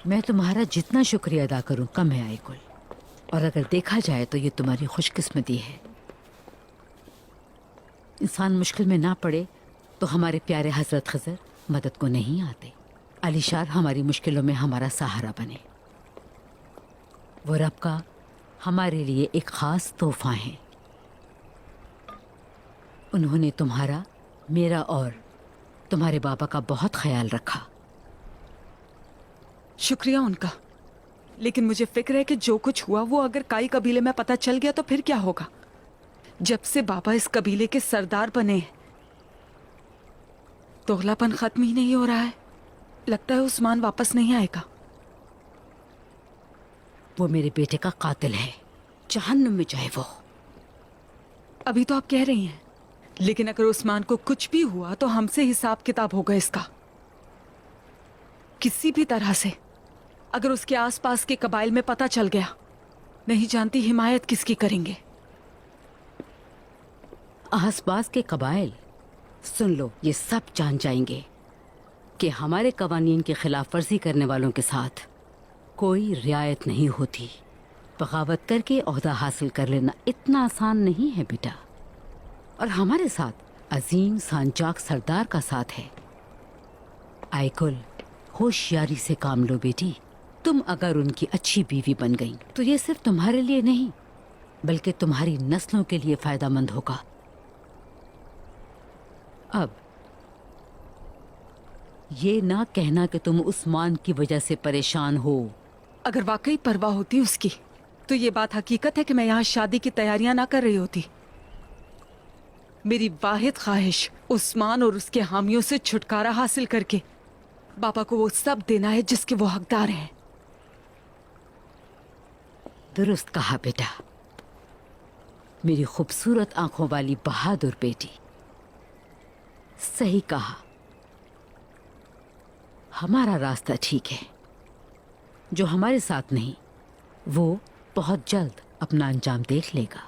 मैं तुम्हारा जितना शुक्रिया अदा करूं कम है आइकुल, और अगर देखा जाए तो ये तुम्हारी खुशकिस्मती है। इंसान मुश्किल में ना पड़े तो हमारे प्यारे हजरत खजर मदद को नहीं आते। अलीशार हमारी मुश्किलों में हमारा सहारा बने। वो रब का हमारे लिए एक खास तोहफा है। उन्होंने तुम्हारा, मेरा और तुम्हारे बाबा का बहुत ख्याल रखा। शुक्रिया उनका, लेकिन मुझे फिक्र है कि जो कुछ हुआ वो अगर काई कबीले में पता चल गया तो फिर क्या होगा। जब से बाबा इस कबीले के सरदार बने दोगलापन खत्म ही नहीं हो रहा है। लगता है उस्मान वापस नहीं आएगा। वो मेरे बेटे का कातिल है, जहन्नुम में जाए वो। अभी तो आप कह रही हैं, लेकिन अगर उस्मान को कुछ भी हुआ तो हमसे हिसाब किताब होगा इसका। किसी भी तरह से अगर उसके आसपास के कबाइल में पता चल गया, नहीं जानती हिमायत किसकी करेंगे। आसपास के कबाइल, सुन लो, ये सब जान जाएंगे कि हमारे कवानीन की खिलाफ वर्जी करने वालों के साथ कोई रियायत नहीं होती। बगावत करके ओहदा हासिल कर लेना इतना आसान नहीं है बेटा, और हमारे साथ अजीम सांजाक सरदार का साथ है। आइकुल, होशियारी से काम लो बेटी। तुम अगर उनकी अच्छी बीवी बन गई तो ये सिर्फ तुम्हारे लिए नहीं बल्कि तुम्हारी नस्लों के लिए फायदामंद होगा। अब ये ना कहना कि तुम उस्मान की वजह से परेशान हो। अगर वाकई परवाह होती उसकी तो ये बात हकीकत है कि मैं यहाँ शादी की तैयारियां ना कर रही होती। मेरी वाहिद ख्वाहिश उस्मान और उसके हामियों से छुटकारा हासिल करके बाबा को वो सब देना है जिसके वो हकदार हैं। दुरुस्त कहा बेटा, मेरी खूबसूरत आंखों वाली बहादुर बेटी। सही कहा। हमारा रास्ता ठीक है, जो हमारे साथ नहीं वो बहुत जल्द अपना अंजाम देख लेगा।